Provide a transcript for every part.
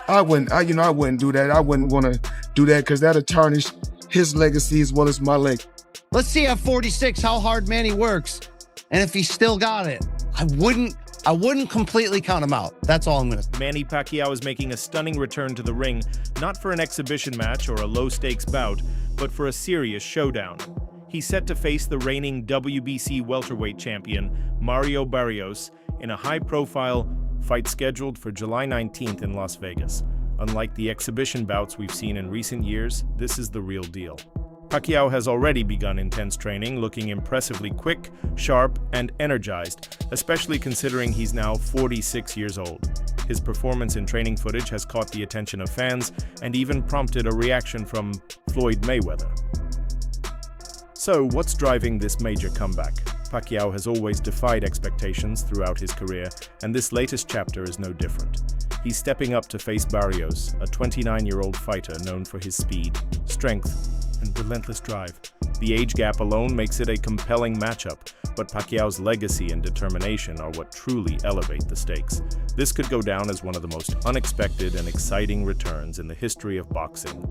I wouldn't do that. I wouldn't want to do that because that'll tarnish his legacy as well as my leg. Let's see at 46 how hard Manny works, and if he still got it. I wouldn't completely count him out. That's all I'm going to say. Manny Pacquiao is making a stunning return to the ring, not for an exhibition match or a low-stakes bout, but for a serious showdown. He's set to face the reigning WBC welterweight champion, Mario Barrios, in a high-profile fight scheduled for July 19th in Las Vegas. Unlike the exhibition bouts we've seen in recent years, this is the real deal. Pacquiao has already begun intense training, looking impressively quick, sharp, and energized, especially considering he's now 46 years old. His performance in training footage has caught the attention of fans and even prompted a reaction from Floyd Mayweather. So, what's driving this major comeback? Pacquiao has always defied expectations throughout his career, and this latest chapter is no different. He's stepping up to face Barrios, a 29-year-old fighter known for his speed, strength, and relentless drive. The age gap alone makes it a compelling matchup, but Pacquiao's legacy and determination are what truly elevate the stakes. This could go down as one of the most unexpected and exciting returns in the history of boxing.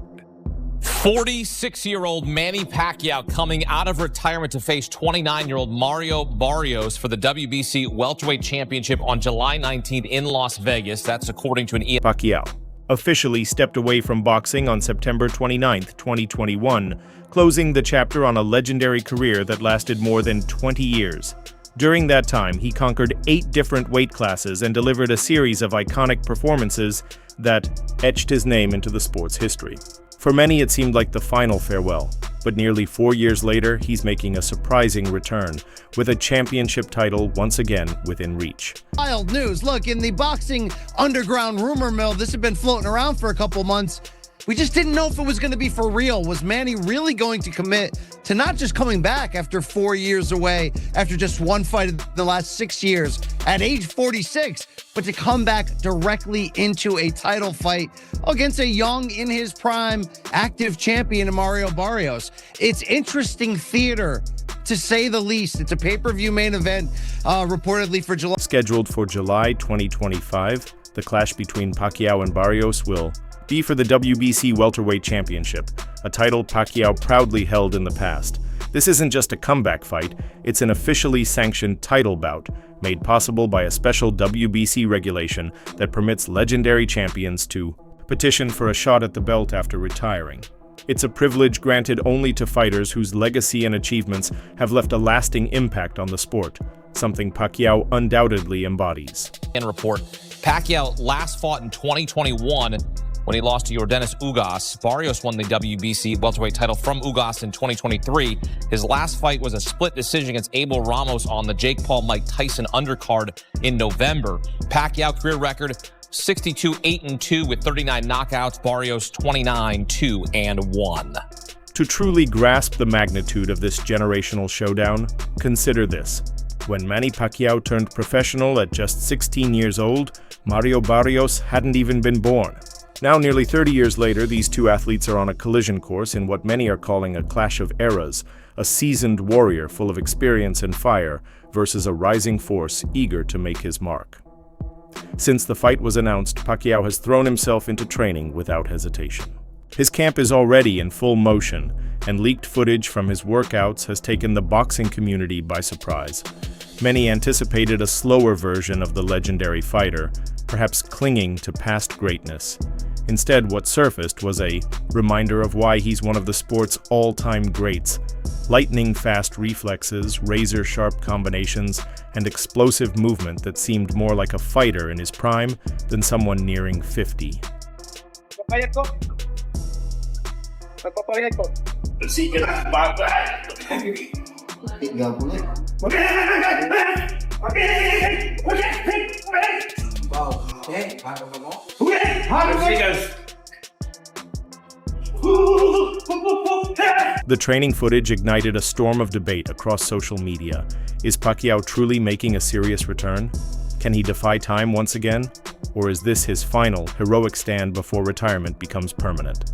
46-year-old Manny Pacquiao coming out of retirement to face 29-year-old Mario Barrios for the WBC welterweight championship on July 19th in Las Vegas. That's according to an Pacquiao officially stepped away from boxing on September 29, 2021, closing the chapter on a legendary career that lasted more than 20 years. During that time, he conquered 8 different weight classes and delivered a series of iconic performances that etched his name into the sport's history. For many, it seemed like the final farewell, but nearly 4 years later, he's making a surprising return, with a championship title once again within reach. Wild news. Look, in the boxing underground rumor mill, this had been floating around for a couple months. We just didn't know if it was going to be for real. Was Manny really going to commit to not just coming back after 4 years away, after just one fight in the last 6 years at age 46, but to come back directly into a title fight against a young, in his prime, active champion, Mario Barrios? It's interesting theater, to say the least. It's a pay-per-view main event, reportedly for July. Scheduled for July 2025, the clash between Pacquiao and Barrios will be for the WBC welterweight championship, a title Pacquiao proudly held in the past. This isn't just a comeback fight, it's an officially sanctioned title bout, made possible by a special WBC regulation that permits legendary champions to petition for a shot at the belt after retiring. It's a privilege granted only to fighters whose legacy and achievements have left a lasting impact on the sport, something Pacquiao undoubtedly embodies. Report, Pacquiao last fought in 2021 when he lost to Yordenis Ugas. Barrios won the WBC welterweight title from Ugas in 2023. His last fight was a split decision against Abel Ramos on the Jake Paul-Mike Tyson undercard in November. Pacquiao career record 62-8-2 with 39 knockouts. Barrios 29-2-1. To truly grasp the magnitude of this generational showdown, consider this. When Manny Pacquiao turned professional at just 16 years old, Mario Barrios hadn't even been born. Now, nearly 30 years later, these two athletes are on a collision course in what many are calling a clash of eras, a seasoned warrior full of experience and fire versus a rising force eager to make his mark. Since the fight was announced, Pacquiao has thrown himself into training without hesitation. His camp is already in full motion, and leaked footage from his workouts has taken the boxing community by surprise. Many anticipated a slower version of the legendary fighter, perhaps clinging to past greatness. Instead, what surfaced was a reminder of why he's one of the sport's all-time greats. Lightning-fast reflexes, razor-sharp combinations, and explosive movement that seemed more like a fighter in his prime than someone nearing 50. The training footage ignited a storm of debate across social media. Is Pacquiao truly making a serious return? Can he defy time once again? Or is this his final, heroic stand before retirement becomes permanent?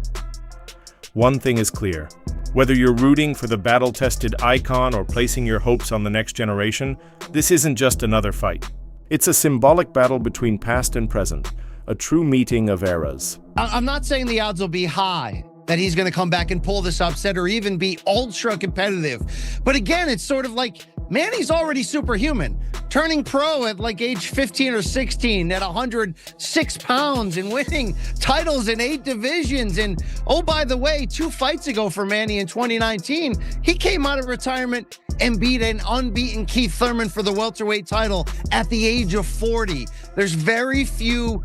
One thing is clear. Whether you're rooting for the battle-tested icon or placing your hopes on the next generation, this isn't just another fight. It's a symbolic battle between past and present, a true meeting of eras. I'm not saying the odds will be high that he's going to come back and pull this upset or even be ultra competitive. But again, it's sort of like Manny's already superhuman. Turning pro at like age 15 or 16 at 106 pounds and winning titles in 8 divisions. And oh, by the way, 2 fights ago for Manny in 2019, he came out of retirement and beat an unbeaten Keith Thurman for the welterweight title at the age of 40. There's very few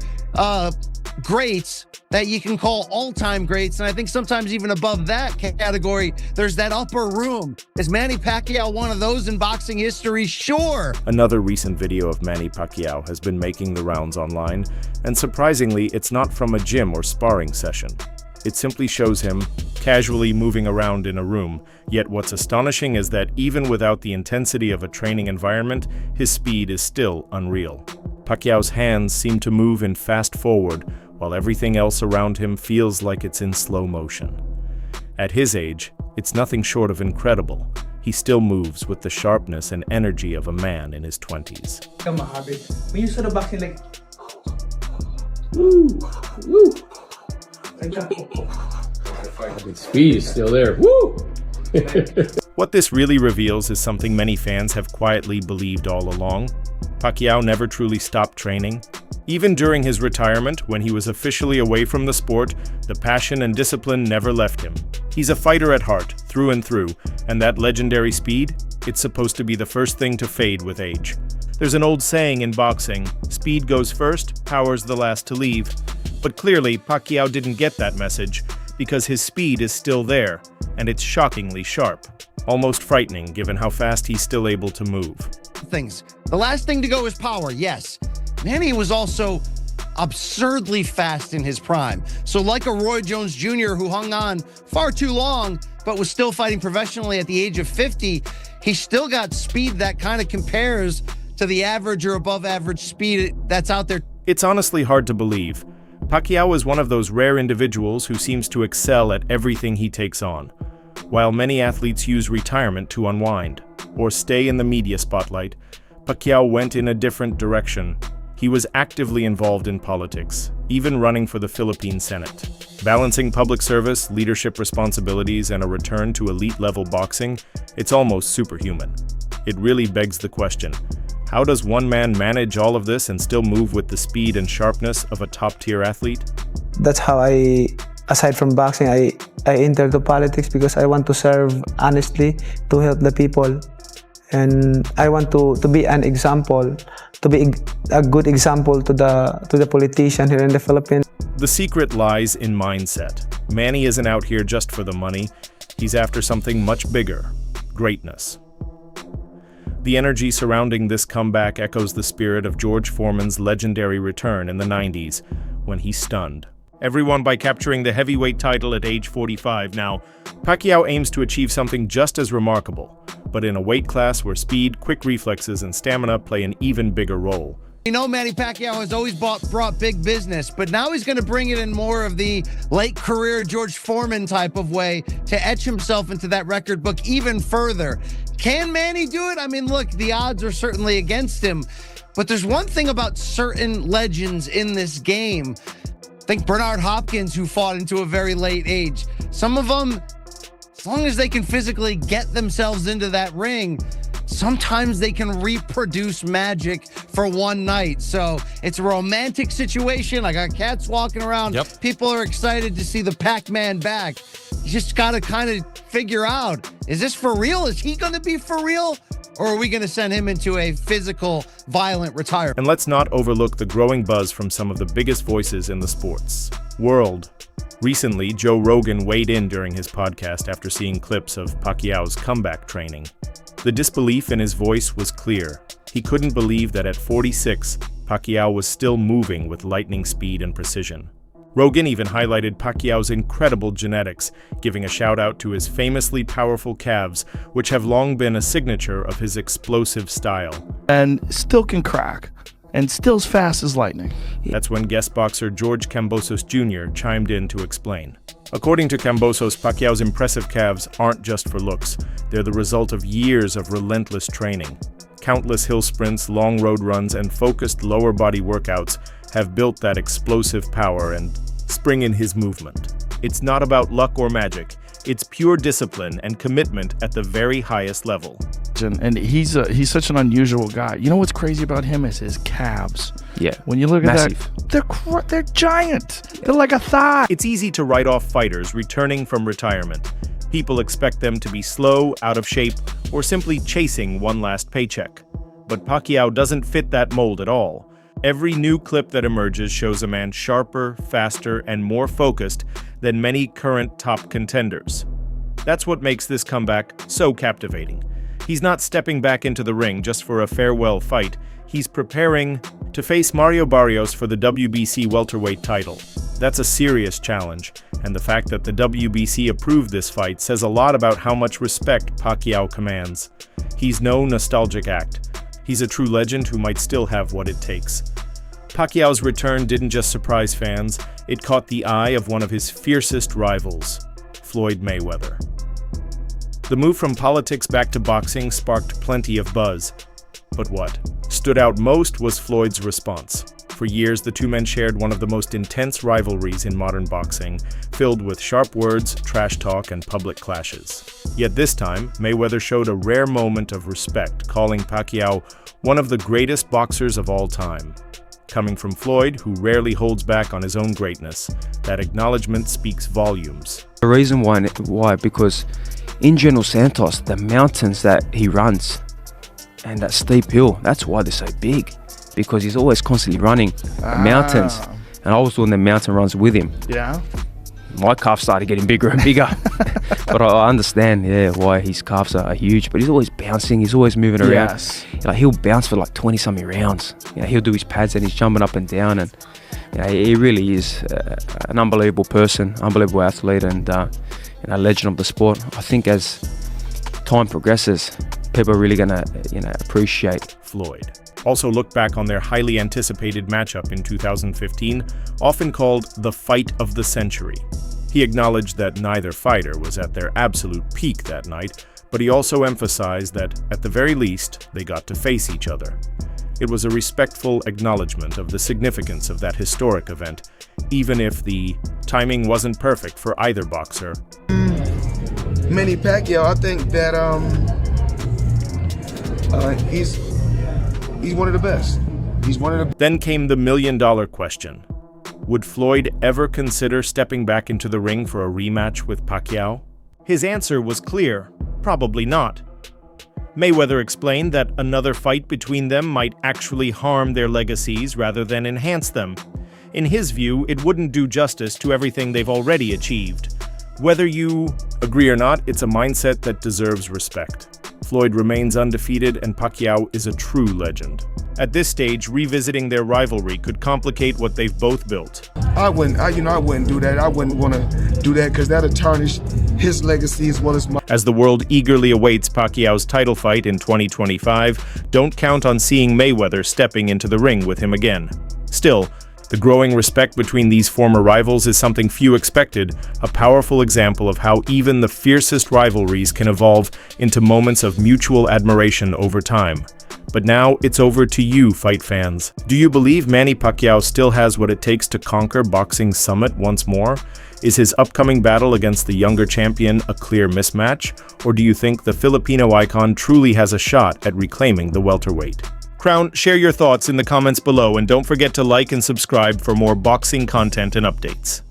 greats that you can call all-time greats, and I think sometimes even above that category, there's that upper room. Is Manny Pacquiao one of those in boxing history? Sure. Another recent video of Manny Pacquiao has been making the rounds online, and surprisingly, it's not from a gym or sparring session. It simply shows him casually moving around in a room, yet what's astonishing is that even without the intensity of a training environment, his speed is still unreal. Pacquiao's hands seem to move in fast forward, while everything else around him feels like it's in slow motion. At his age, it's nothing short of incredible. He still moves with the sharpness and energy of a man in his 20s. Come on, habit. When you start boxing, like, woo, woo, like that. The speed is still there. Woo! What this really reveals is something many fans have quietly believed all along. Pacquiao never truly stopped training. Even during his retirement, when he was officially away from the sport, the passion and discipline never left him. He's a fighter at heart, through and through, and that legendary speed, it's supposed to be the first thing to fade with age. There's an old saying in boxing, speed goes first, power's the last to leave. But clearly, Pacquiao didn't get that message, because his speed is still there, and it's shockingly sharp. Almost frightening, given how fast he's still able to move. Things. The last thing to go is power, yes. Manny was also absurdly fast in his prime. So like a Roy Jones Jr. who hung on far too long, but was still fighting professionally at the age of 50, he still got speed that kind of compares to the average or above average speed that's out there. It's honestly hard to believe. Pacquiao is one of those rare individuals who seems to excel at everything he takes on. While many athletes use retirement to unwind or stay in the media spotlight, Pacquiao went in a different direction. He was actively involved in politics, even running for the Philippine Senate. Balancing public service, leadership responsibilities, and a return to elite-level boxing, it's almost superhuman. It really begs the question, how does one man manage all of this and still move with the speed and sharpness of a top-tier athlete? That's how aside from boxing, I entered to politics because I want to serve honestly, to help the people. And I want to be an example, to be a good example to the politician here in the Philippines. The secret lies in mindset. Manny isn't out here just for the money. He's after something much bigger, greatness. The energy surrounding this comeback echoes the spirit of George Foreman's legendary return in the 90s, when he stunned everyone by capturing the heavyweight title at age 45. Now, Pacquiao aims to achieve something just as remarkable, but in a weight class where speed, quick reflexes, and stamina play an even bigger role. You know, Manny Pacquiao has always brought big business, but now he's going to bring it in more of the late career George Foreman type of way to etch himself into that record book even further. Can Manny do it? I mean, look, the odds are certainly against him, but there's one thing about certain legends in this game. Think Bernard Hopkins, who fought into a very late age. Some of them, as long as they can physically get themselves into that ring, sometimes they can reproduce magic for one night. So it's a romantic situation. I got cats walking around. Yep. People are excited to see the Pac-Man back. You just got to kind of figure out, is this for real? Is he going to be for real? Or are we going to send him into a physical, violent retirement? And let's not overlook the growing buzz from some of the biggest voices in the sports world. Recently, Joe Rogan weighed in during his podcast after seeing clips of Pacquiao's comeback training. The disbelief in his voice was clear. He couldn't believe that at 46, Pacquiao was still moving with lightning speed and precision. Rogan even highlighted Pacquiao's incredible genetics, giving a shout-out to his famously powerful calves, which have long been a signature of his explosive style. And still can crack, and still as fast as lightning. That's when guest boxer George Kambosos Jr. chimed in to explain. According to Cambosos, Pacquiao's impressive calves aren't just for looks. They're the result of years of relentless training. Countless hill sprints, long road runs, and focused lower body workouts have built that explosive power and spring in his movement. It's not about luck or magic. It's pure discipline and commitment at the very highest level. And he's such an unusual guy. You know what's crazy about him is his calves. Yeah. When you look Massive. at that, they're giant. They're like a thigh. It's easy to write off fighters returning from retirement. People expect them to be slow, out of shape, or simply chasing one last paycheck. But Pacquiao doesn't fit that mold at all. Every new clip that emerges shows a man sharper, faster, and more focused than many current top contenders. That's what makes this comeback so captivating. He's not stepping back into the ring just for a farewell fight. He's preparing to face Mario Barrios for the WBC welterweight title. That's a serious challenge, and the fact that the WBC approved this fight says a lot about how much respect Pacquiao commands. He's no nostalgic act. He's a true legend who might still have what it takes. Pacquiao's return didn't just surprise fans, it caught the eye of one of his fiercest rivals, Floyd Mayweather. The move from politics back to boxing sparked plenty of buzz. But what stood out most was Floyd's response. For years, the two men shared one of the most intense rivalries in modern boxing, filled with sharp words, trash talk, and public clashes. Yet this time, Mayweather showed a rare moment of respect, calling Pacquiao one of the greatest boxers of all time. Coming from Floyd, who rarely holds back on his own greatness, that acknowledgement speaks volumes. The reason why, because in General Santos, the mountains that he runs and that steep hill, that's why they're so big, because he's always constantly running the mountains. And I was doing the mountain runs with him. Yeah. My calves started getting bigger and bigger. But I understand, why his calves are huge. But he's always bouncing, he's always moving around. Yes. Like, he'll bounce for like 20-something rounds. He'll do his pads and he's jumping up and down. And he really is an unbelievable person, unbelievable athlete, and a legend of the sport. I think as time progresses, people are really gonna, appreciate Floyd also looked back on their highly anticipated matchup in 2015, often called the fight of the century. He acknowledged that neither fighter was at their absolute peak that night, but he also emphasized that, at the very least, they got to face each other. It was a respectful acknowledgement of the significance of that historic event, even if the timing wasn't perfect for either boxer. Manny Pacquiao, I think that he's one of the best. He's one of the. Then came the million-dollar question. Would Floyd ever consider stepping back into the ring for a rematch with Pacquiao? His answer was clear: probably not. Mayweather explained that another fight between them might actually harm their legacies rather than enhance them. In his view, it wouldn't do justice to everything they've already achieved. Whether you agree or not, it's a mindset that deserves respect. Floyd remains undefeated and Pacquiao is a true legend. At this stage, revisiting their rivalry could complicate what they've both built. I wouldn't do that. I wouldn't want to do that because that'll tarnish his legacy as well as mine. As the world eagerly awaits Pacquiao's title fight in 2025, don't count on seeing Mayweather stepping into the ring with him again. Still, the growing respect between these former rivals is something few expected, a powerful example of how even the fiercest rivalries can evolve into moments of mutual admiration over time. But now it's over to you, fight fans. Do you believe Manny Pacquiao still has what it takes to conquer boxing's summit once more? Is his upcoming battle against the younger champion a clear mismatch? Or do you think the Filipino icon truly has a shot at reclaiming the welterweight? Crown, share your thoughts in the comments below and don't forget to like and subscribe for more boxing content and updates.